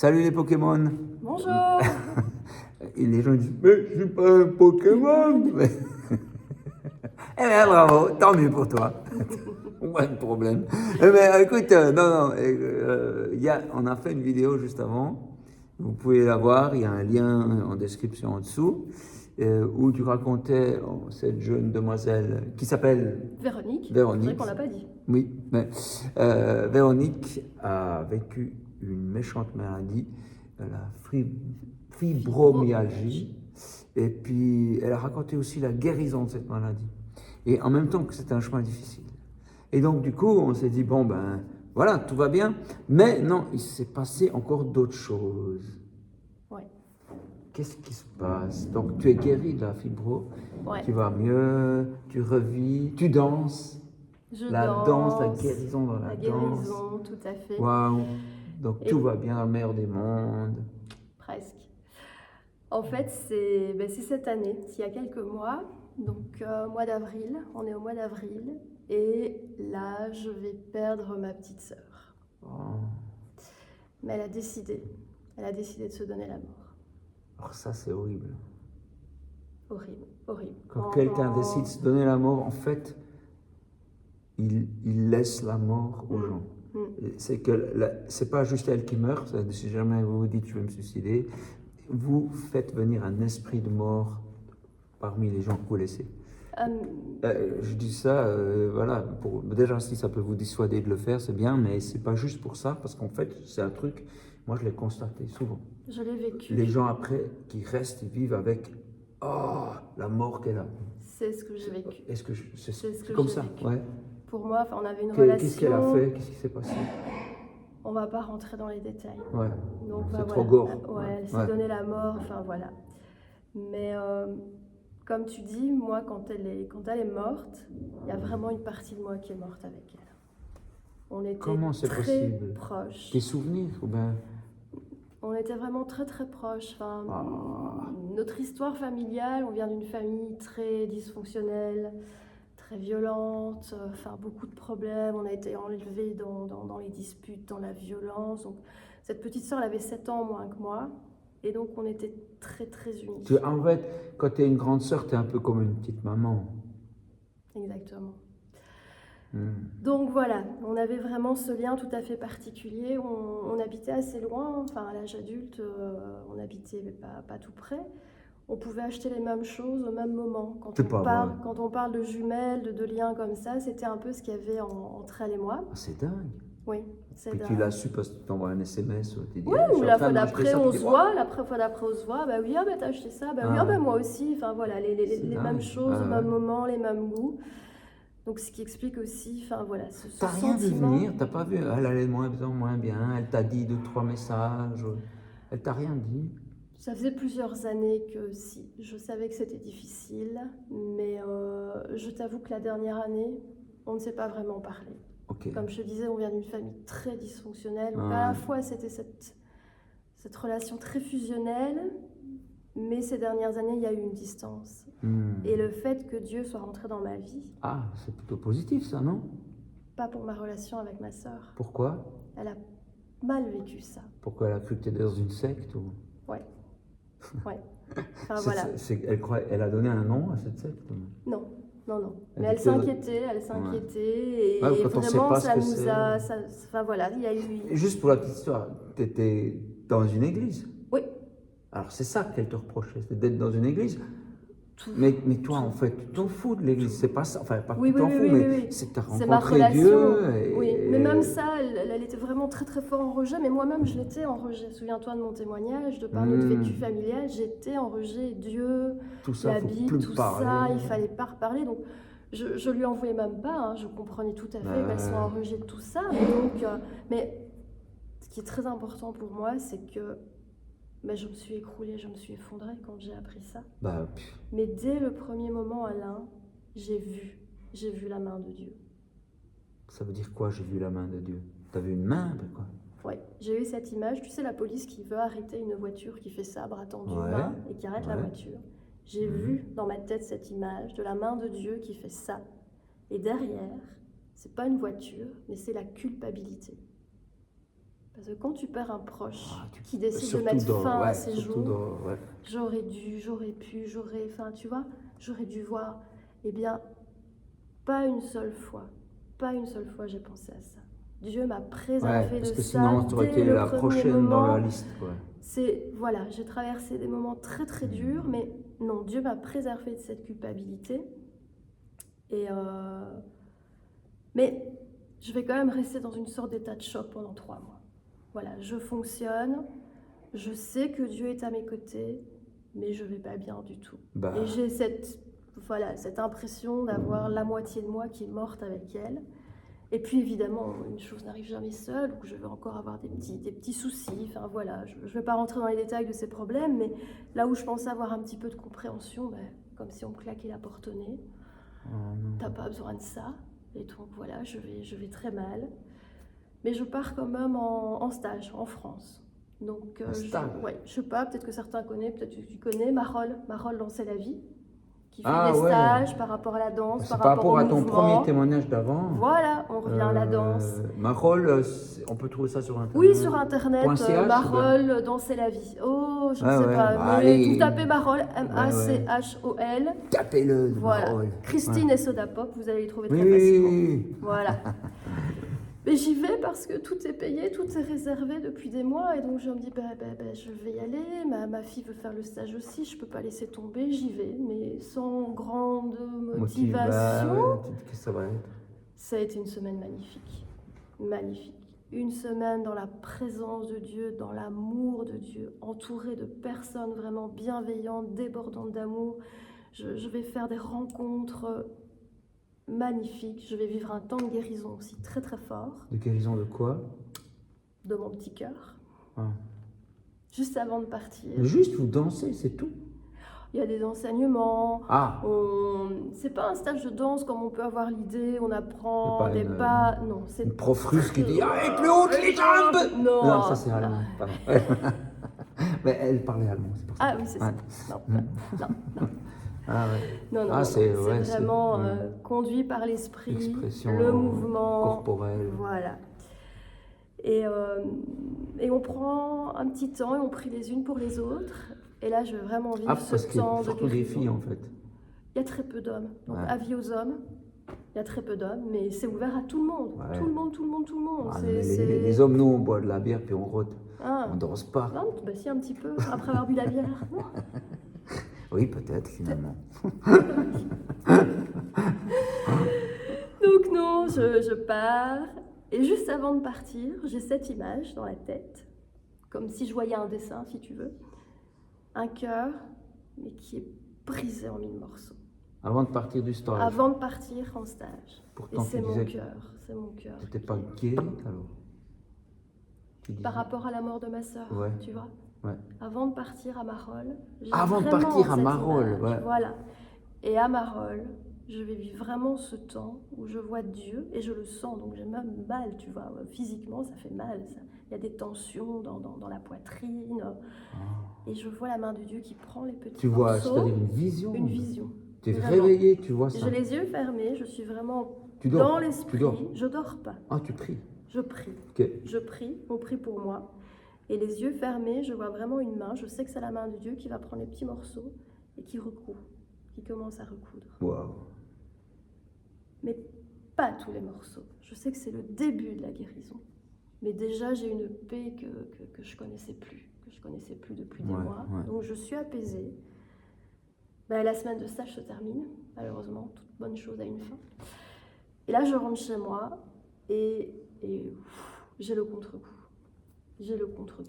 Salut les Pokémon. Bonjour. Et les gens disent, mais je suis pas un Pokémon. Eh bien, bravo, tant mieux pour toi. Pas de problème. Eh bien, écoute, on a fait une vidéo juste avant. Vous pouvez la voir, il y a un lien en description en dessous, où tu racontais cette jeune demoiselle qui s'appelle Véronique. Véronique. C'est vrai qu'on l'a pas dit. Oui, mais Véronique a vécu une méchante maladie, la fibromyalgie, et puis elle a raconté aussi la guérison de cette maladie. Et en même temps que c'était un chemin difficile. Et donc du coup, on s'est dit, bon ben voilà, tout va bien, mais non, il s'est passé encore d'autres choses. Ouais. Qu'est-ce qui se passe? Donc tu es guérie de la fibro, Ouais. tu vas mieux, tu revis, tu danses. La danse, la guérison dans la danse. guérison, tout à fait. Waouh! Donc Et tout va bien dans le meilleur des mondes. presque. En fait, c'est cette année, il y a quelques mois, donc mois d'avril, on est au mois d'avril, et là, je vais perdre ma petite sœur. Oh. Mais elle a décidé de se donner la mort. Alors ça, c'est horrible. Horrible, horrible. Quand quelqu'un décide de se donner la mort, en fait, il laisse la mort aux gens. C'est que c'est pas juste elle qui meurt. Si jamais vous vous dites je vais me suicider, vous faites venir un esprit de mort parmi les gens que vous laissez. Je dis ça, voilà, déjà si ça peut vous dissuader de le faire, c'est bien, mais c'est pas juste pour ça, parce qu'en fait, c'est un truc, moi je l'ai constaté souvent. Je l'ai vécu. Les gens après qui restent, ils vivent avec, oh, la mort qu'elle a. C'est ce que j'ai vécu. Est-ce que c'est comme ça, vécu. Ouais. Pour moi, on avait une relation. Qu'est-ce qu'elle a fait? Qu'est-ce qui s'est passé? On va pas rentrer dans les détails. Ouais. Donc, c'est trop gore. Ouais, elle s'est donné la mort, enfin voilà. Mais comme tu dis, moi, quand elle est morte, il y a vraiment une partie de moi qui est morte avec elle. On était Comment c'est très possible? proches. Des souvenirs ou ben... On était vraiment très très proches. Enfin, notre histoire familiale, on vient d'une famille très dysfonctionnelle, très violente, enfin beaucoup de problèmes. On a été enlevés dans les disputes, dans la violence. Donc, cette petite sœur, elle avait 7 ans moins que moi. Et donc, on était très, très unis. En fait, quand tu es une grande sœur, tu es un peu comme une petite maman. Exactement. Donc voilà, on avait vraiment ce lien tout à fait particulier. On habitait assez loin, enfin à l'âge adulte, on habitait pas tout près. On pouvait acheter les mêmes choses au même moment. Quand on parle de jumelles, de liens comme ça, c'était un peu ce qu'il y avait entre elle et moi. Ah, c'est dingue. Oui, c'est dingue. Puis tu l'as su parce que tu t'envoies un SMS. Oui, ou la fois d'après on se voit, bah oui, t'as acheté ça, bah oui, moi aussi. Enfin voilà, les mêmes choses, au même moment, les mêmes goûts. Donc, ce qui explique aussi, enfin voilà, ce T'as rien vu sentiment. venir, t'as pas vu, elle allait moins bien, elle t'a dit 2-3 messages, elle t'a rien dit. Ça faisait plusieurs années que si, je savais que c'était difficile, mais je t'avoue que la dernière année, on ne s'est pas vraiment parlé. Okay. Comme je te disais, on vient d'une famille très dysfonctionnelle, donc à la fois c'était cette relation très fusionnelle, mais ces dernières années, il y a eu une distance. Et le fait que Dieu soit rentré dans ma vie... Ah, c'est plutôt positif ça, non? Pas pour ma relation avec ma sœur. Pourquoi? Elle a mal vécu ça. Pourquoi? Elle a cru que tu étais dans une secte ou... Ouais. Enfin, voilà. Elle a donné un nom à cette secte? Non. Mais elle s'inquiétait, et vraiment ça nous a... Enfin voilà, il y a eu... Juste pour la petite histoire, tu étais dans une église? Oui. Alors c'est ça qu'elle te reprochait, c'est d'être dans une église. Mais toi, en fait, tu t'en fous de l'église, c'est pas ça. Enfin, pas que tu t'en fous, mais c'est que tu as rencontré Dieu. Oui, mais même ça, elle était vraiment très très fort en rejet, mais moi-même je l'étais en rejet. Souviens-toi de mon témoignage, de par notre vécu familial, j'étais en rejet. Dieu, tout ça, la Bible, tout ça, il fallait pas reparler. Donc je lui en voulais même pas, je comprenais tout à fait qu'elle soit en rejet de tout ça. Mais ce qui est très important pour moi, c'est que je me suis écroulée, je me suis effondrée quand j'ai appris ça. Mais dès le premier moment, Alain, j'ai vu la main de Dieu. Ça veut dire quoi, j'ai vu la main de Dieu? Tu avais une main, quoi? Oui, j'ai eu cette image. Tu sais, la police qui veut arrêter une voiture qui fait ça, bras tendu, main, et qui arrête la voiture. J'ai vu dans ma tête cette image de la main de Dieu qui fait ça. Et derrière, c'est pas une voiture, mais c'est la culpabilité. Parce que quand tu perds un proche tu- qui décide de surtout mettre dans- fin ouais, à ses surtout jours, dans- ouais. j'aurais dû, j'aurais pu, enfin, tu vois, j'aurais dû voir. Eh bien, pas une seule fois j'ai pensé à ça. Dieu m'a préservé Ouais, parce de que ça sinon, tu aurais dès été le la premier prochaine dans moment. la liste. Quoi. Voilà, j'ai traversé des moments très très durs, mais non, Dieu m'a préservé de cette culpabilité. Mais je vais quand même rester dans une sorte d'état de choc pendant 3 mois. Voilà, je fonctionne, je sais que Dieu est à mes côtés, mais je vais pas bien du tout. Bah. Et j'ai cette impression d'avoir la moitié de moi qui est morte avec elle. Et puis évidemment, une chose n'arrive jamais seule, donc je vais encore avoir des petits soucis. Enfin voilà, je ne vais pas rentrer dans les détails de ces problèmes, mais là où je pensais avoir un petit peu de compréhension, comme si on me claquait la porte au nez. T'as pas besoin de ça. Et donc voilà, je vais très mal. Mais je pars quand même en stage en France. Donc je sais pas, peut-être que certains connaissent, peut-être que tu connais Marolles dans C'est la vie, qui fait des stages par rapport à la danse, par rapport au à ton mouvement. premier témoignage d'avant. Voilà, on revient à la danse. Marolles, on peut trouver ça sur Internet. Oui, sur Internet, .ch, Marolles, danser la vie. Oh, je ne sais ouais, pas, mais vous tapez Marolles, M-A-C-H-O-L. Tapez-le, voilà. Marolles. Christine et Soda Pop, vous allez les trouver très facilement. Voilà. Mais j'y vais parce que tout est payé, tout est réservé depuis des mois, et donc je me dis, je vais y aller, ma fille veut faire le stage aussi, je ne peux pas laisser tomber, j'y vais, mais sans grande motivation. Ça va être. Ça a été une semaine magnifique, magnifique. Une semaine dans la présence de Dieu, dans l'amour de Dieu, entourée de personnes vraiment bienveillantes, débordantes d'amour. Je vais faire des rencontres magnifiques. Je vais vivre un temps de guérison aussi très très fort. De guérison de quoi? De mon petit cœur. Juste avant de partir. Mais juste vous dansez, c'est tout? Il y a des enseignements. Ah. C'est pas un stage de danse comme on peut avoir l'idée. On apprend des pas. Non, c'est une prof russe qui dit allez plus haut les jambes. Non, ça c'est allemand. Mais elle parlait allemand, c'est pour ça. Ah oui, c'est ça. Non. Ah ouais. Non, c'est vraiment conduit par l'esprit, le mouvement corporel. Voilà. Et on prend un petit temps et on prie les unes pour les autres. Et là, je veux vraiment vivre ce temps de surtout des filles en fait. Il y a très peu d'hommes. Donc, avis aux hommes, il y a très peu d'hommes, mais c'est ouvert à tout le monde. Ouais. Tout le monde. Les hommes, nous, on boit de la bière puis on rôde. On ne danse pas. Non, si, un petit peu, après avoir bu la bière. Non. Oui, peut-être, finalement. Donc non, je pars. Et juste avant de partir, j'ai cette image dans la tête, comme si je voyais un dessin, si tu veux. Un cœur, mais qui est brisé en 1000 morceaux. Avant de partir du stage? Avant de partir en stage. Pourtant, et c'est mon cœur, c'est mon cœur. Tu n'étais pas gay, alors? Par rapport à la mort de ma sœur, tu vois? Ouais. Avant de partir à Marolles. Avant de partir à Marolles, ouais. Voilà. Et à Marolles, je vais vivre vraiment ce temps où je vois Dieu et je le sens. Donc j'ai même mal, tu vois. Physiquement, ça fait mal. Il y a des tensions dans la poitrine. Et je vois la main de Dieu qui prend les petits morceaux. Tu vois, c'est-à-dire une vision? Une vision. Tu es réveillé, tu vois ça? J'ai les yeux fermés, je suis vraiment dans l'esprit. Je dors pas. Ah, tu pries? Je prie. Okay. Je prie, on prie pour moi. Et les yeux fermés, je vois vraiment une main. Je sais que c'est la main de Dieu qui va prendre les petits morceaux et qui recoud, qui commence à recoudre. Wow. Mais pas tous les morceaux. Je sais que c'est le début de la guérison. Mais déjà, j'ai une paix que je connaissais plus, depuis des mois. Ouais. Donc, je suis apaisée. La semaine de stage se termine, malheureusement. Toute bonne chose a une fin. Et là, je rentre chez moi et j'ai le contre-coup.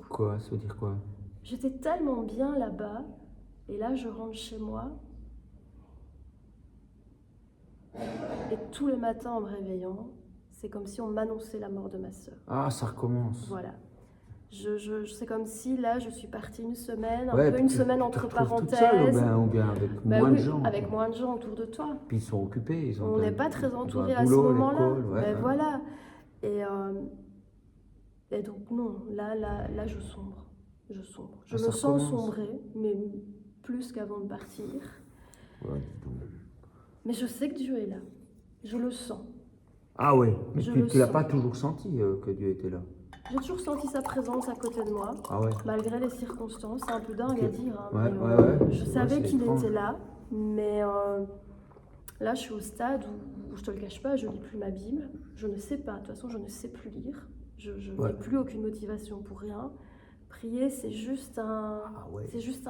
Quoi? Ça veut dire quoi? J'étais tellement bien là-bas, et là je rentre chez moi, et tous les matins en me réveillant, c'est comme si on m'annonçait la mort de ma sœur. Ah, ça recommence. Voilà. C'est comme si là je suis partie une semaine, une semaine entre parenthèses. Toute seule, ou bien avec moins de gens. Avec moins de gens autour de toi. Puis ils sont occupés. On n'est pas très entourés à ce moment-là. Voilà. Et donc non, là je sombre. Je me sens sombrer, mais plus qu'avant de partir. Ouais. Mais je sais que Dieu est là. Je le sens. Ah oui, mais tu ne l'as pas toujours senti que Dieu était là? J'ai toujours senti sa présence à côté de moi, Ah ouais. malgré les circonstances. C'est un peu dingue Ok. à dire, hein, Ouais, mais, ouais. je Ouais, savais c'est qu'il étrange. était là, mais là je suis au stade où je te le cache pas, je lis plus ma Bible, je ne sais pas, de toute façon je ne sais plus lire, je Ouais. n'ai plus aucune motivation pour rien. Prier, c'est juste Ah ouais.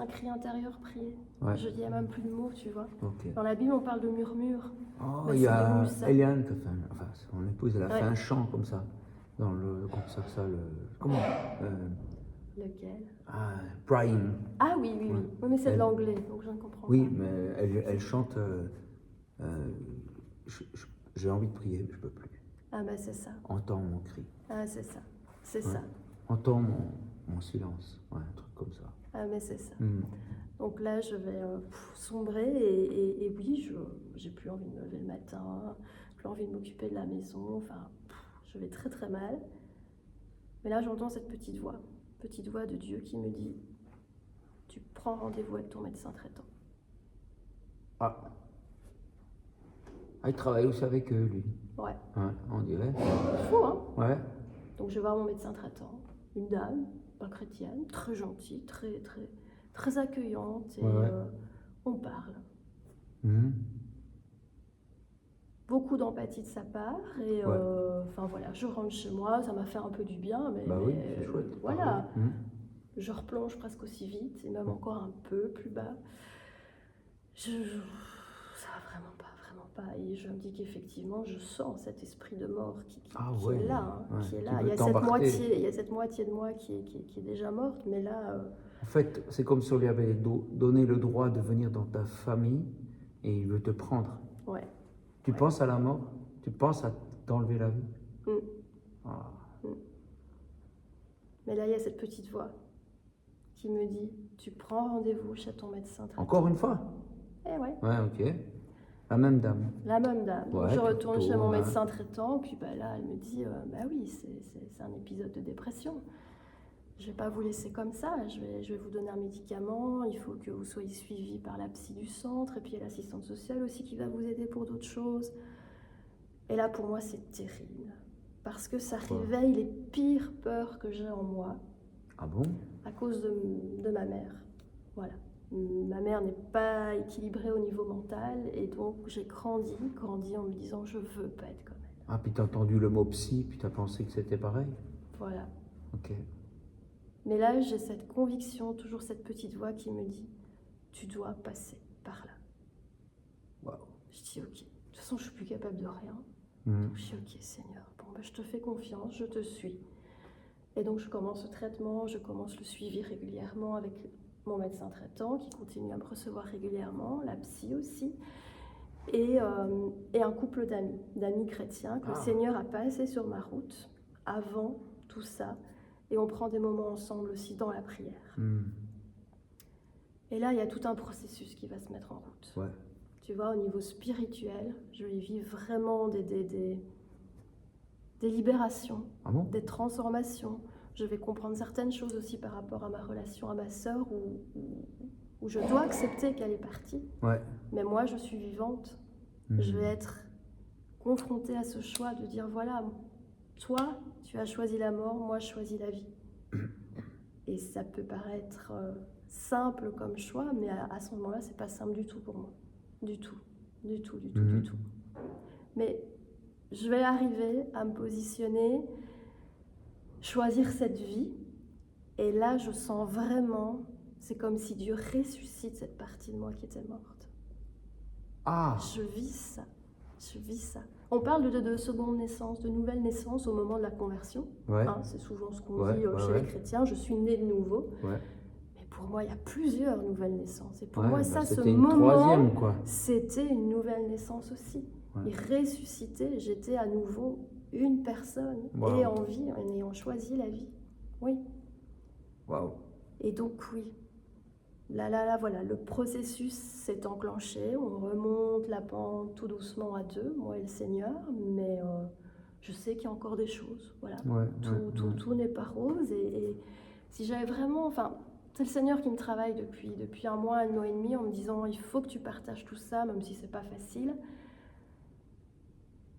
cri intérieur, prier. Ouais. Je dis même plus de mots, tu vois. Ok. Dans la Bible, on parle de murmure. Oh, Mais il y c'est devenu a ça. Eliane qui a fait enfin, son épouse, elle a fait Ouais. un chant comme ça. Dans le. Comme ça, le. Comment Lequel? Prime. Ah oui, oui, oui. Ouais. Oui, mais c'est de Elle- l'anglais, donc je ne comprends Oui, pas. mais elle chante. Je- je- j'ai envie de prier, mais je peux plus. Ah bah c'est ça. Entends mon cri. Ah c'est ça. C'est Ouais. ça. Entends mon silence. Ouais, un truc comme ça. Ah mais c'est ça. Mm. Donc là, je vais sombrer et oui, j'ai plus envie de me lever le matin, plus envie de m'occuper de la maison, enfin, je vais très très mal. Mais là, j'entends cette petite voix de Dieu qui me dit, tu prends rendez-vous avec ton médecin traitant. Ah. Ah, il travaille aussi avec eux, lui. Ouais, Ouais, on dirait. fou hein. Ouais. Donc je vais voir mon médecin traitant, une dame, pas chrétienne, très gentille, très très très accueillante et Ouais. on parle. Mhm. Beaucoup d'empathie de sa part et Ouais. enfin voilà, je rentre chez moi, ça m'a fait un peu du bien, mais, Bah oui, c'est chouette. voilà, Mhm. je replonge presque aussi vite et même encore un peu plus bas. Ça va vraiment pas et je me dis qu'effectivement je sens cet esprit de mort qui Ouais. est là, hein, Ouais. qui est Qui là. veut Il y a t'embarquer. cette moitié de moi qui est déjà morte, mais là En fait, c'est comme si on lui avait donné le droit de venir dans ta famille et il veut te prendre. ouais. Tu Ouais. penses à la mort? Tu penses à t'enlever la vie? Mm. Ah. Mais là il y a cette petite voix qui me dit tu prends rendez-vous chez ton médecin traitant. Encore une fois? Eh ouais. Ouais, ok. La même dame. La même dame. Ouais, Je retourne plutôt, chez mon hein. médecin traitant, puis bah, là, elle me dit bah oui, c'est un épisode de dépression. Je vais pas vous laisser comme ça, je vais vous donner un médicament, il faut que vous soyez suivi par la psy du centre, et puis il y a l'assistante sociale aussi qui va vous aider pour d'autres choses. Et là, pour moi, c'est terrible, parce que ça réveille les pires peurs que j'ai en moi, Ah bon? à cause de ma mère. Voilà. Ma mère n'est pas équilibrée au niveau mental et donc j'ai grandi en me disant je veux pas être comme elle. Ah, puis t'as entendu le mot psy, puis t'as pensé que c'était pareil? Voilà. Ok. Mais là, j'ai cette conviction, toujours cette petite voix qui me dit tu dois passer par là. Waouh. Je dis ok. De toute façon, je suis plus capable de rien. Mhm. Je dis ok Seigneur, bon, ben, je te fais confiance, je te suis. Et donc je commence le traitement, je commence le suivi régulièrement avec mon médecin traitant qui continue à me recevoir régulièrement, la psy aussi, et un couple d'amis chrétiens que le Seigneur a passé sur ma route avant tout ça, et on prend des moments ensemble aussi dans la prière. Mhm. Et là, il y a tout un processus qui va se mettre en route. Ouais. Tu vois, au niveau spirituel, je vais vivre vraiment des libérations, Ah bon? des transformations. Je vais comprendre certaines choses aussi par rapport à ma relation à ma sœur où je dois accepter qu'elle est partie. Ouais. Mais moi, je suis vivante. Mhm. Je vais être confrontée à ce choix de dire, voilà, toi, tu as choisi la mort, moi, je choisis la vie. Et ça peut paraître simple comme choix, mais à ce moment-là, c'est pas simple du tout pour moi. Du tout. Mais je vais arriver à me positionner, choisir cette vie, et là je sens vraiment, c'est comme si Dieu ressuscite cette partie de moi qui était morte. Ah. Je vis ça. On parle de seconde naissance, de nouvelle naissance au moment de la conversion. Ouais. Hein, c'est souvent ce qu'on Ouais, dit ouais, chez ouais. les chrétiens, je suis né de nouveau. Ouais. Mais pour moi, il y a plusieurs nouvelles naissances. Et pour Ouais, moi, bah, ça, ce c'était une moment, troisième, quoi. c'était une nouvelle naissance aussi. Ouais. Il ressuscitait, j'étais à nouveau une personne, Wow. et en vie, en ayant choisi la vie. Oui. Waouh. Et donc, oui. Là, voilà, le processus s'est enclenché. On remonte la pente tout doucement à deux, moi et le Seigneur, mais je sais qu'il y a encore des choses. Voilà. Ouais, Tout n'est pas rose. Et si j'avais vraiment. Enfin, c'est le Seigneur qui me travaille depuis un mois et demi en me disant il faut que tu partages tout ça, même si c'est pas facile.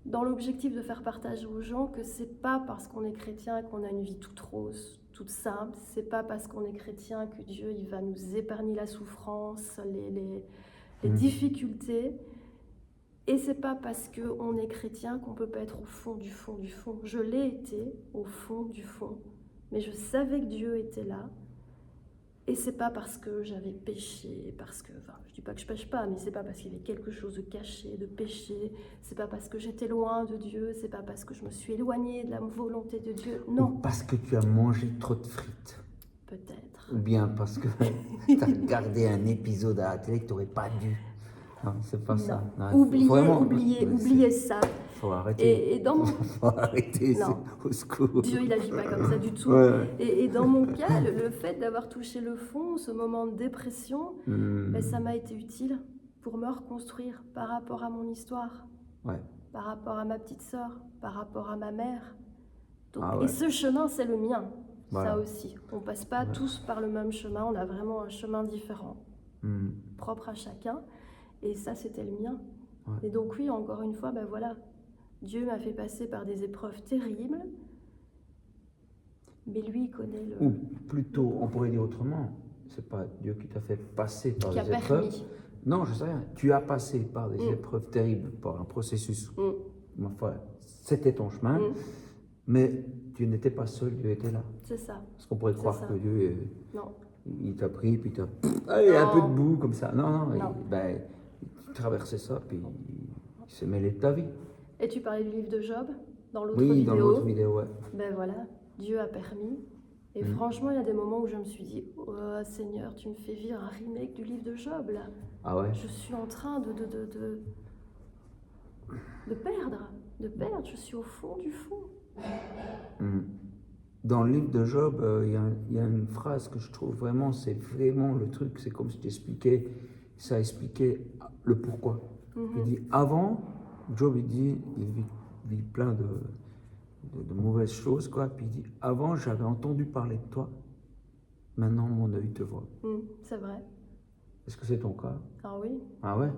dans l'objectif de faire partager aux gens que c'est pas parce qu'on est chrétien qu'on a une vie toute rose, toute simple. C'est pas parce qu'on est chrétien que Dieu il va nous épargner la souffrance, les difficultés. Et c'est pas parce qu'on est chrétien qu'on peut pas être au fond du fond du fond. Je l'ai été au fond du fond, mais je savais que Dieu était là. Et c'est pas parce que j'avais péché, parce que, enfin, je dis pas que je pêche pas, mais c'est pas parce qu'il y avait quelque chose de caché, de péché. C'est pas parce que j'étais loin de Dieu, c'est pas parce que je me suis éloignée de la volonté de Dieu. Non. Ou parce que tu as mangé trop de frites. Peut-être. Ou bien parce que tu as regardé un épisode à la télé que tu n'aurais pas dû. Non, c'est pas ça. Non, Oubliez ça. Faut arrêter. Et dans mon... Faut arrêter, Non. au secours. Dieu, il n'agit pas comme ça du tout. Ouais. Et dans mon cas, le fait d'avoir touché le fond, ce moment de dépression, ben, ça m'a été utile pour me reconstruire par rapport à mon histoire, par rapport à ma petite sœur, par rapport à ma mère. Donc, Et ce chemin, c'est le mien, ça aussi. On ne passe pas tous par le même chemin, on a vraiment un chemin différent, propre à chacun. Et ça, c'était le mien. Et donc oui, encore une fois, ben voilà, Dieu m'a fait passer par des épreuves terribles, mais lui, il connaît le... Ou plutôt, on pourrait dire autrement, c'est pas Dieu qui t'a fait passer par des épreuves. Non, je sais rien. Tu as passé par des épreuves terribles, par un processus. Enfin, c'était ton chemin, mais tu n'étais pas seul, Dieu était là. C'est ça. Parce qu'on pourrait croire que Dieu, non. Il t'a pris, puis il a un peu de boue comme ça. Non. Il traversait ça, puis il s'est mêlé de ta vie. Et tu parlais du livre de Job dans l'autre vidéo. Oui, dans l'autre vidéo, ouais. Ben voilà, Dieu a permis. Et franchement, il y a des moments où je me suis dit, oh Seigneur, tu me fais vivre un remake du livre de Job, là. Ah ouais? Je suis en train de perdre. Je suis au fond du fond. Dans le livre de Job, il y a une phrase que je trouve vraiment, c'est vraiment le truc, c'est comme je t'expliquais, ça expliquait le pourquoi. Il dit, avant, Job, il vit plein de mauvaises choses, quoi. Puis il dit, avant, j'avais entendu parler de toi, maintenant mon œil te voit. C'est vrai. Est-ce que c'est ton cas? Ah oui. Ah ouais?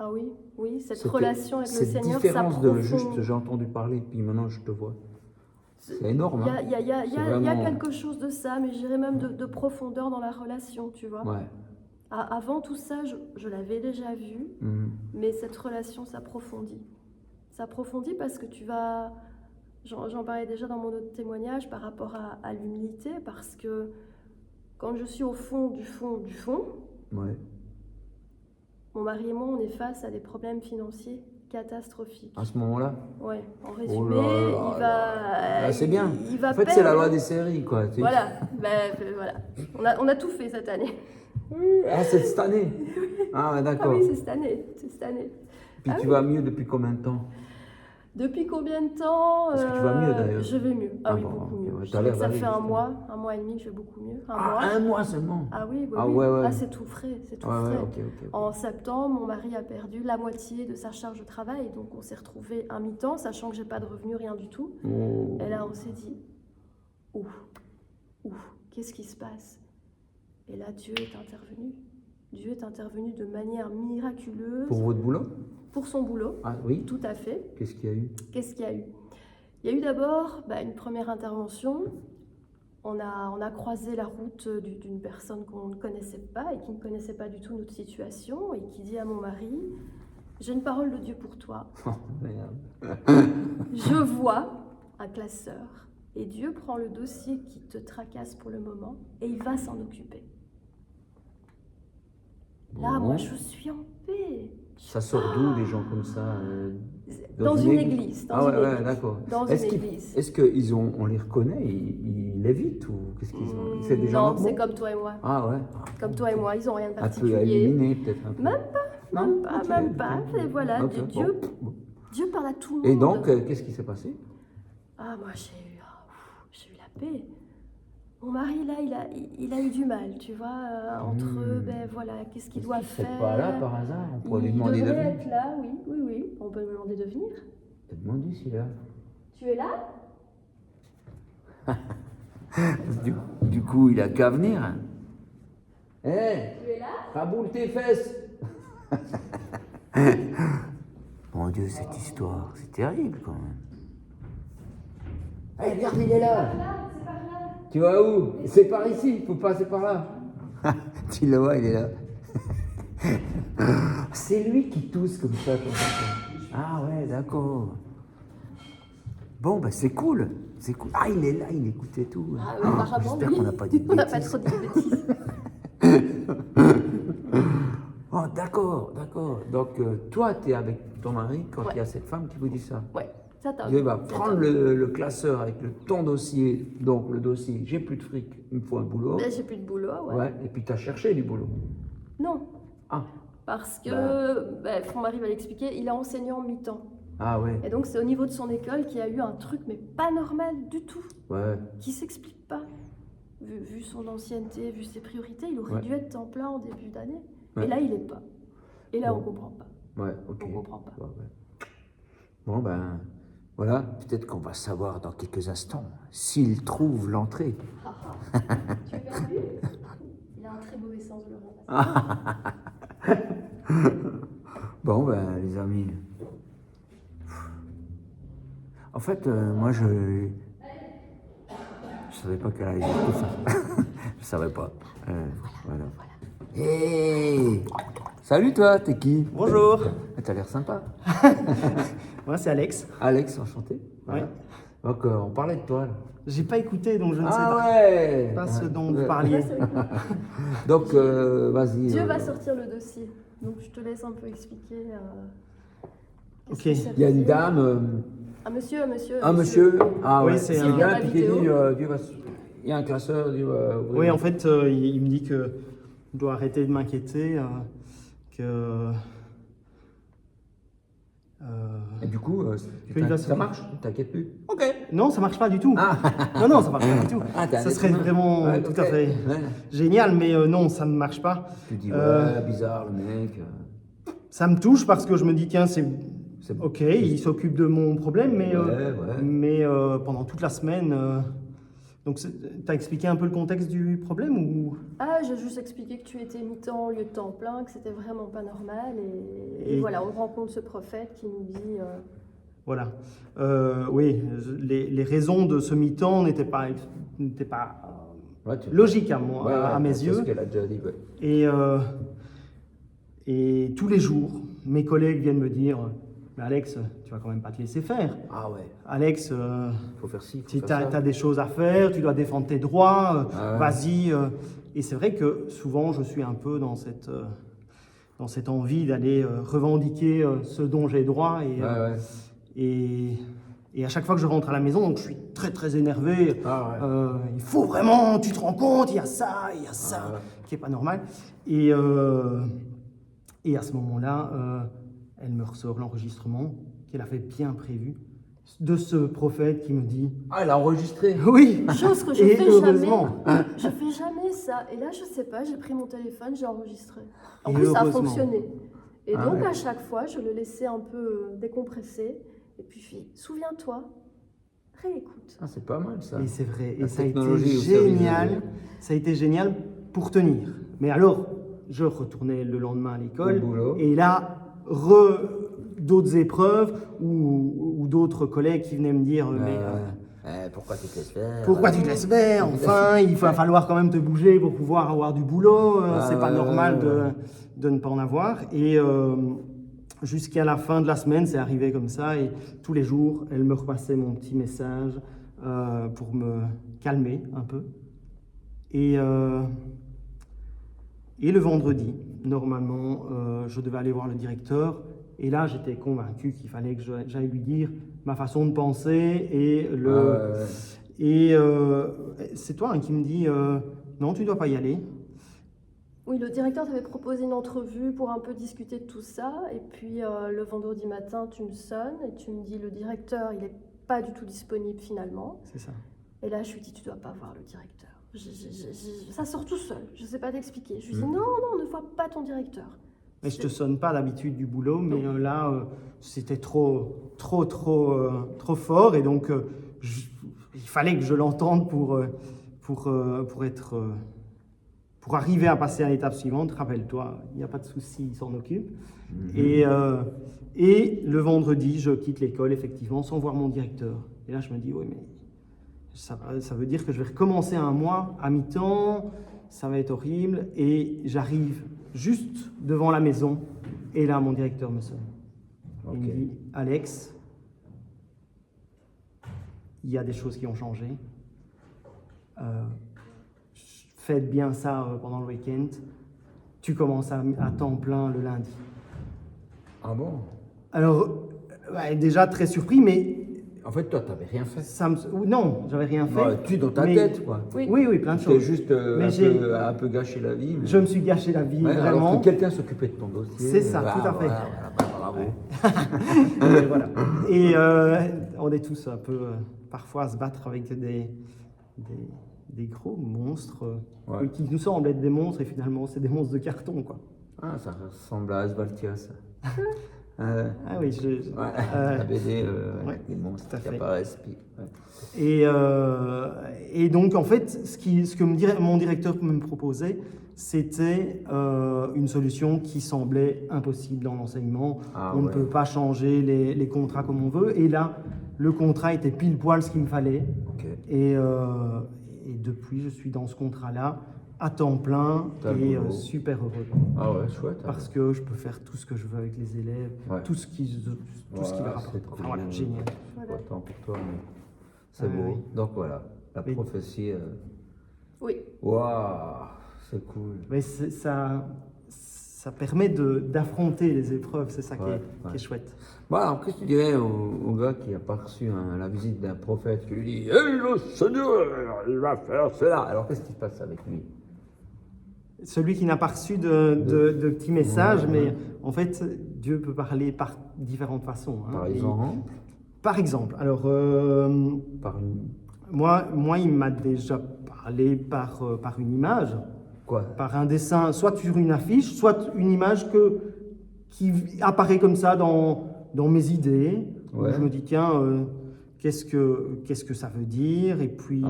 Ah oui, cette relation avec le Seigneur, ça différence de juste j'ai entendu parler, puis maintenant je te vois. C'est énorme. Il y a quelque chose de ça, mais je dirais même de profondeur dans la relation, tu vois. Ouais. Avant tout ça, je l'avais déjà vu, mais cette relation s'approfondit. S'approfondit parce que tu vas... J'en parlais déjà dans mon autre témoignage par rapport à l'humilité, parce que quand je suis au fond du fond du fond, mon mari et moi, on est face à des problèmes financiers catastrophique. À ce moment-là? Oui, en résumé, il va... c'est bien. Il va en fait, c'est la loi des séries, quoi. Voilà, voilà. On a tout fait cette année. Ah, c'est cette année? Ah, d'accord. Ah oui, c'est cette année. Puis tu vas mieux depuis combien de temps? Depuis combien de temps? Est-ce que tu vas mieux, d'ailleurs? Je vais mieux. Ah oui, beaucoup mieux. Ça fait un mois et demi que je vais beaucoup mieux. Un mois seulement? Ah oui, c'est tout frais. Okay. En septembre, mon mari a perdu la moitié de sa charge de travail, donc on s'est retrouvés à mi-temps, sachant que j'ai pas de revenus, rien du tout. Et là, on s'est dit, qu'est-ce qui se passe? Et là, Dieu est intervenu. Dieu est intervenu de manière miraculeuse. Pour votre boulot? Pour son boulot. Ah oui? Tout à fait. Qu'est-ce qu'il y a eu? Il y a eu d'abord une première intervention. On a croisé la route d'une personne qu'on ne connaissait pas et qui ne connaissait pas du tout notre situation et qui dit à mon mari, j'ai une parole de Dieu pour toi. Oh merde. Je vois un classeur et Dieu prend le dossier qui te tracasse pour le moment et il va s'en occuper. Là, moi, je suis en paix. Ça sort d'où des gens comme ça? Dans une église. D'accord. Est-ce qu'on les reconnaît? Ils l'évitent ou qu'est-ce qu'ils ont? C'est des gens non, c'est comme toi et moi. Ah ouais. Comme toi et moi, ils n'ont rien de particulier. Un peu éliminé peut-être un peu. Même pas. Et voilà, Dieu parle à tout le monde. Et donc, qu'est-ce qui s'est passé? Ah, moi, j'ai eu la paix. Mon mari, là, il a eu du mal, tu vois, entre eux, qu'est-ce qu'il doit faire? C'est pas là par hasard, on pourrait lui demander de venir. Il devrait être là, oui, on peut lui demander de venir. Demande-lui s'il est là. Tu es là? Du coup, il a qu'à venir. Tu es là? Raboule tes fesses. Mon Dieu, cette histoire, c'est terrible quand même. Hey, regarde, il est là. Tu vas où? C'est par ici, il faut passer par là. Tu le vois, il est là. C'est lui qui tousse comme ça. Ah ouais, d'accord. Bon, bah c'est cool. C'est cool. Ah, il est là, il écoutait tout. Ah, apparemment, j'espère oui. qu'on n'a pas dit de On n'a pas bêtises. trop dit de bêtises. Oh, d'accord, d'accord. Donc, toi, tu es avec ton mari quand il y a cette femme qui vous dit ça. Ouais, ça t'a Il va prendre le classeur avec ton dossier. Donc, le dossier, j'ai plus de fric, il me faut un boulot. Ben, j'ai plus de boulot, ouais. Ouais, et puis tu as cherché du boulot. Non, Ah, parce que, mon mari va l'expliquer, il est enseignant mi-temps. ah ouais, Et donc, c'est au niveau de son école qu'il y a eu un truc, mais pas normal du tout, ouais. qui s'explique pas. Vu son ancienneté, vu ses priorités, il aurait Ouais. dû être temps plein en début d'année. Ouais. Et là, il est pas. Et là, Bon. on comprend pas. Ouais, ok. On comprend pas. Ouais, ouais. Bon, ben, voilà, peut-être qu'on va savoir dans quelques instants s'il trouve l'entrée. Tu veux faire lui? Il a un très mauvais sens de l'orientation. Bon, ben, les amis. En fait, moi, je savais pas qu'elle allait dire tout ça. Je savais pas. Voilà. Hey! Salut toi, t'es qui? Bonjour, T'as l'air sympa. moi c'est Alex. Alex, enchanté. Voilà. Ouais. Donc, on parlait de toi, là. J'ai pas écouté donc je ne sais Ah pas, ouais! pas ce dont Ouais. vous parliez. Donc, vas-y. Dieu va sortir le dossier. Donc, je te laisse un peu expliquer. Ok. qu'est-ce que ça Il y a veut une dire. dame. Un monsieur. Un monsieur. Ah Oui, ouais, c'est c'est un- bien, la puis qui vidéo. dit Dieu va. Il y a un classeur, Dieu va. Oui, en fait, il me dit que je dois arrêter de m'inquiéter, que Et du coup, il va ça se- marche, t'inquiète plus. Ok. non, ça marche pas du tout. Ah. Non, ça marche pas du tout. Ah, t'es un Ça être serait humain. vraiment Ouais, tout ok. à fait Ouais. génial, mais non, ça ne marche pas. Tu dis, Euh, ouais, bizarre le mec. Ça me touche parce que je me dis, tiens, c'est C'est ok, il s'occupe de mon problème, mais, Ouais. mais pendant toute la semaine. Donc, t'as expliqué un peu le contexte du problème ou? Ah, j'ai juste expliqué que tu étais mi-temps au lieu de temps plein, que c'était vraiment pas normal. Et voilà, on rencontre ce prophète qui nous dit. Voilà. Oui, les raisons de ce mi-temps n'étaient pas Ouais, logiques à moi, Ouais, à mes c'est yeux. ce qu'elle a déjà dit, ouais. Et tous les jours, mes collègues viennent me dire, mais Alex, tu vas quand même pas te laisser faire. Ah ouais, Alex, faut faire ci, faut tu faire ça. as des choses à faire, tu dois défendre tes droits, Ah ouais. vas-y. Et c'est vrai que souvent, je suis un peu dans cette envie d'aller revendiquer ce dont j'ai droit. Ouais. Et à chaque fois que je rentre à la maison, donc je suis très très énervé. Ah ouais. Il faut vraiment, tu te rends compte, il y a ça, ouais. qui est pas normal. Et à ce moment-là, elle me ressort l'enregistrement qu'elle avait bien prévu de ce prophète qui me dit Ah, elle a enregistré. oui. Chose que je Et fais heureusement. jamais. Je fais jamais ça. Et là, je sais pas, j'ai pris mon téléphone, j'ai enregistré. En Et plus, ça a heureusement. fonctionné. Et Ah donc, ouais. à chaque fois, je le laissais un peu décompresser. Et puis, je dis, souviens-toi, réécoute. Ah, c'est pas mal ça. Et c'est vrai, La et ça a été technologie au service de génial. Dieu. Ça a été génial pour tenir. Mais alors, je retournais le lendemain à l'école Au boulot. et là, d'autres épreuves ou d'autres collègues qui venaient me dire Pourquoi tu te laisses faire? pourquoi tu te laisses faire? Enfin, il va falloir quand même te bouger pour pouvoir avoir du boulot. C'est pas normal de ne pas en avoir. Et jusqu'à la fin de la semaine, c'est arrivé comme ça. Et tous les jours, elle me repassait mon petit message pour me calmer un peu. Et le vendredi, normalement, je devais aller voir le directeur. Et là, j'étais convaincu qu'il fallait que j'aille lui dire ma façon de penser. Et c'est toi qui me dis non, tu ne dois pas y aller. Oui, le directeur t'avait proposé une entrevue pour un peu discuter de tout ça. Et puis, le vendredi matin, tu me sonnes et tu me dis, le directeur, il n'est pas du tout disponible finalement. C'est ça. Et là, je lui dis, tu dois pas voir le directeur. Ça sort tout seul, je sais pas t'expliquer. Je lui dis, non, ne vois pas ton directeur. Mais je te sonne pas d'habitude du boulot, mais là, c'était trop fort. Et donc, il fallait que je l'entende pour être pour arriver à passer à l'étape suivante, rappelle-toi, il n'y a pas de souci, il s'en occupe. Et le vendredi, je quitte l'école, effectivement, sans voir mon directeur. Et là, je me dis, oui, mais ça veut dire que je vais recommencer un mois à mi-temps, ça va être horrible. Et j'arrive juste devant la maison, et là, mon directeur me sonne. Il me dit, Alex, il y a des choses qui ont changé. Faites bien ça pendant le week-end. Tu commences à temps plein le lundi. Ah bon? Alors, déjà très surpris, mais... En fait, toi, tu n'avais rien fait. Non, j'avais rien fait. Ouais, tu dans ta tête, quoi. Oui, plein de Tu choses. juste un peu gâché la vie. Mais... Je me suis gâché la vie, alors vraiment. que quelqu'un s'occupait de ton dossier. C'est ça, tout à fait. Bravo. Et voilà. Et on est tous un peu, parfois, à se battre avec des gros monstres qui nous semblent être des monstres, et finalement, c'est des monstres de carton, quoi. Ah, ça ressemble à Asvaltia, ça. Ah oui, la BD avec les monstres qui apparaissent. Puis, et donc, en fait, ce que mon directeur me proposait, c'était une solution qui semblait impossible dans l'enseignement. On ne peut pas changer les contrats comme on veut. Et là, le contrat était pile poil ce qu'il me fallait. Et depuis, je suis dans ce contrat-là, à temps plein et super heureux. Ah ouais, chouette. Parce que je peux faire tout ce que je veux avec les élèves, tout ce qui leur apporte. Cool. Enfin, voilà, génial. Pas tant pour toi, mais c'est beau. Oui. Donc voilà, la prophétie. Oui. Waouh, c'est cool. Mais ça permet d'affronter les épreuves, c'est ça qui est chouette. Bon, alors, qu'est-ce que tu dirais au gars qui n'a pas reçu la visite d'un prophète qui lui dit « Hey, le Seigneur, il va faire cela !» Alors, qu'est-ce qui se passe avec lui? Celui qui n'a pas reçu de petits messages, mais en fait, Dieu peut parler par différentes façons. Hein. Par exemple, alors, moi, il m'a déjà parlé par une image. Quoi? Par un dessin, soit sur une affiche, soit une image qui apparaît comme ça dans mes idées. Je me dis, tiens, qu'est-ce que ça veut dire? Et puis,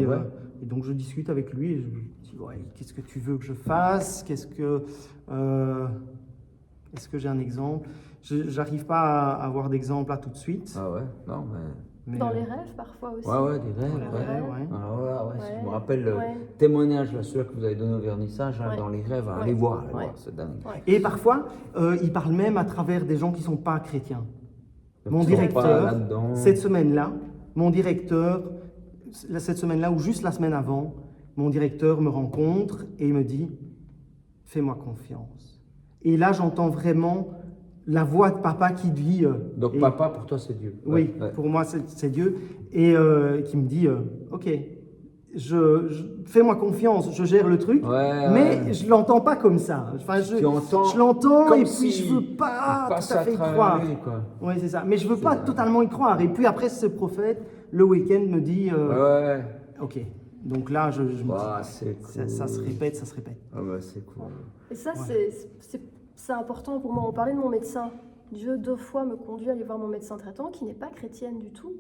et donc je discute avec lui et je lui dis, qu'est-ce que tu veux que je fasse? Est-ce que j'ai un exemple? J'arrive pas à avoir d'exemple là tout de suite. Ah ouais? Non, mais dans les rêves parfois aussi. Ouais, des rêves. Je me rappelle le témoignage, celui que vous avez donné au vernissage, dans les rêves, allez voir, c'est dingue. Et parfois, il parle même à travers des gens qui ne sont pas chrétiens. Mon directeur, cette semaine-là, ou juste la semaine avant, mon directeur me rencontre et me dit « Fais-moi confiance ». Et là, j'entends vraiment la voix de papa qui dit... Donc papa, pour toi, c'est Dieu. Oui, pour moi, c'est Dieu. Et qui me dit, OK, fais-moi confiance, je gère le truc, mais je ne l'entends pas comme ça. Enfin, je l'entends et puis je ne veux pas tout à fait y croire. Oui, c'est ça. Mais je ne veux pas totalement y croire. Et puis après, ce prophète, le week-end, me dit, OK. Donc là, je me dis, cool. ça se répète. Ah ouais, c'est cool. Et ça, c'est important pour moi. On parlait de mon médecin. Dieu 2 fois me conduit à aller voir mon médecin traitant qui n'est pas chrétienne du tout.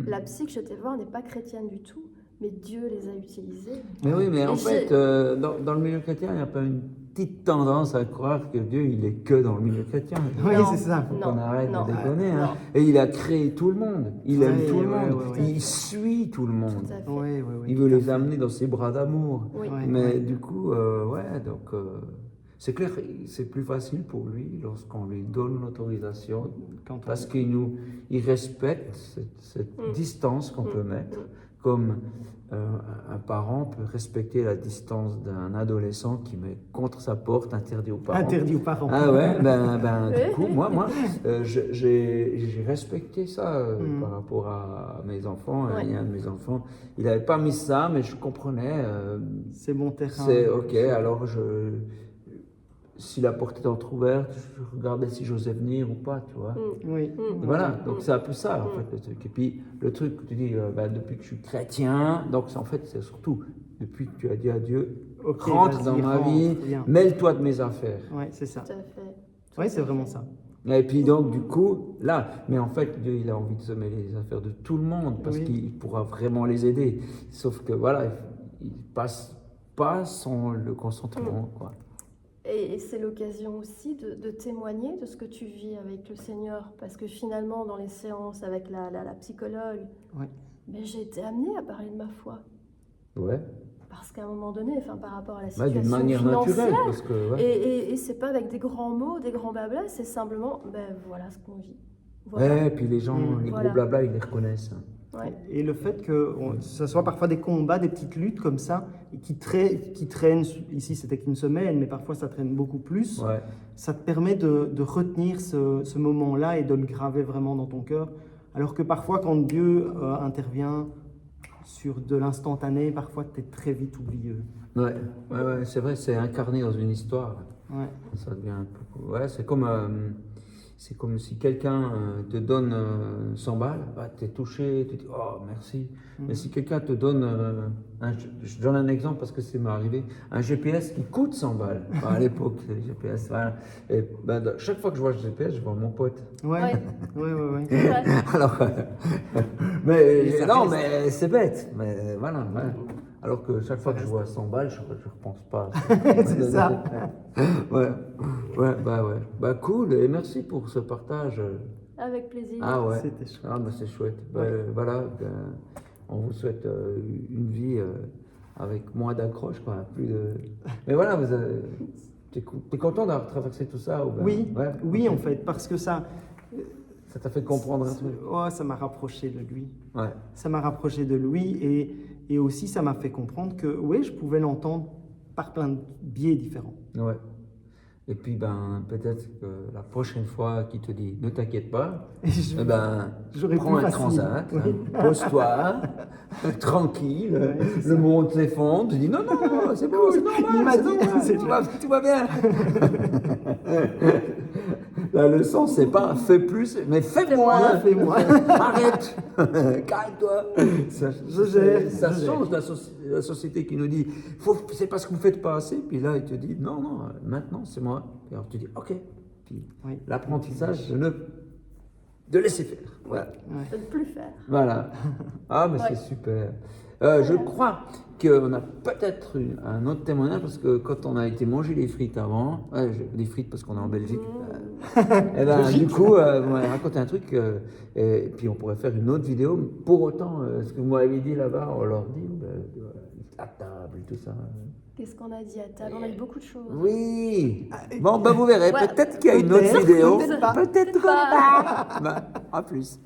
La psy que j'étais voir n'est pas chrétienne du tout, mais Dieu les a utilisés. Mais oui, mais en fait, dans le milieu chrétien, il n'y a pas une petite tendance à croire que Dieu, il est que dans le milieu chrétien. Oui, c'est ça. Faut qu'on arrête de déconner. Et il a créé tout le monde. Il aime tout le monde. Il suit tout le monde. Il veut les amener dans ses bras d'amour. Mais du coup, donc... c'est clair, c'est plus facile pour lui lorsqu'on lui donne l'autorisation, parce qu'il respecte cette distance qu'on peut mettre, comme un parent peut respecter la distance d'un adolescent qui met contre sa porte, interdit aux parents. Interdit aux parents. Ah ouais, du coup, moi j'ai respecté ça par rapport à mes enfants. Il y a un de mes enfants, il n'avait pas mis ça, mais je comprenais. C'est mon terrain. C'est OK, alors si la porte était entrouverte, je regardais si j'osais venir ou pas, tu vois. Voilà, donc c'est un peu ça, en fait, le truc. Et puis, le truc que tu dis, depuis que je suis chrétien, donc en fait, c'est surtout, depuis que tu as dit à Dieu, rentre dans ma vie, mêle-toi de mes affaires. Oui, c'est ça. Tout à fait. Oui, c'est vraiment ça. Et puis donc, du coup, là, mais en fait, Dieu, il a envie de se mêler les affaires de tout le monde, parce qu'il pourra vraiment les aider. Sauf que, voilà, il passe pas son, le consentement, quoi. Et c'est l'occasion aussi de témoigner de ce que tu vis avec le Seigneur. Parce que finalement, dans les séances avec la psychologue, Ouais. ben, j'ai été amenée à parler de ma foi. Ouais. Parce qu'à un moment donné, enfin, par rapport à la Ouais, situation d'une manière financière, naturelle, parce que... ouais. et c'est pas avec des grands mots, des grands blabla, c'est simplement, ben voilà ce qu'on vit. Voilà. Ouais, et puis les gens, les Voilà. gros blabla, ils les reconnaissent. Ouais. Et le fait que ce soit parfois des combats, des petites luttes comme ça, et qui traînent, ici c'était qu'une semaine, mais parfois ça traîne beaucoup plus, Ouais. ça te permet de retenir ce moment-là et de le graver vraiment dans ton cœur. Alors que parfois quand Dieu intervient sur de l'instantané, parfois tu es très vite oublieux. Ouais, c'est vrai, c'est incarné dans une histoire. Ouais. Ça devient un peu... Ouais, c'est comme si quelqu'un te donne 100 balles, bah, tu es touché, tu dis « Oh, merci ». Mais si quelqu'un te donne, je donne un exemple parce que c'est m'est arrivé, un GPS qui coûte 100 balles, à l'époque, les GPS, voilà. Et ben, chaque fois que je vois le GPS, je vois mon pote. Ouais. Ouais. C'est vrai. Alors, mais non, mais c'est bête, mais voilà. Ouais. Alors que chaque fois que je vois 100 balles, je repense pas. C'est ça. Ouais, Bah cool, et merci pour ce partage. Avec plaisir. Ah ouais. C'était chouette. Ah bah c'est chouette. Bah, voilà, on vous souhaite une vie avec moins d'accroche, quoi. Plus de... Mais voilà, t'es content d'avoir traversé tout ça ou ben... Oui, en fait, parce que ça t'a fait comprendre un truc. Ouais, ça m'a rapproché de lui. Ouais. Ça m'a rapproché de lui et aussi ça m'a fait comprendre que oui, je pouvais l'entendre par plein de biais différents. Ouais. Et puis ben peut-être que la prochaine fois qu'il te dit ne t'inquiète pas, Et j'aurais prends plus un facile. transat, Oui. pose-toi, tranquille, Ouais, c'est le ça. monde s'effondre, tu dis non, c'est bon, c'est normal, Il m'a c'est dit, normal, tout va bien. La leçon, c'est pas fais plus, mais fais moins. Fais-moi. Arrête, calme-toi. Ça Je change la société qui nous dit c'est parce que vous faites pas assez. Puis là, il te dit non, maintenant c'est moi. Et alors tu dis ok. Puis Oui. l'apprentissage de laisser faire. Voilà. De ne plus faire. Voilà. Ah, mais Ouais. c'est super. Je crois qu'on a peut-être eu un autre témoignage parce que quand on a été manger des frites avant, des frites parce qu'on est en Belgique, et ben, du coup, vous m'avez raconté un truc et puis on pourrait faire une autre vidéo. Pour autant, ce que vous m'avez dit là-bas, on leur dit à table et tout ça. Qu'est-ce qu'on a dit à table? On a dit beaucoup de choses. Oui. Bon, ben vous verrez. Ouais. Peut-être qu'il y a une autre Peut-être, vidéo. peut-être pas. Peut-être Pas. pas. Ben, à plus.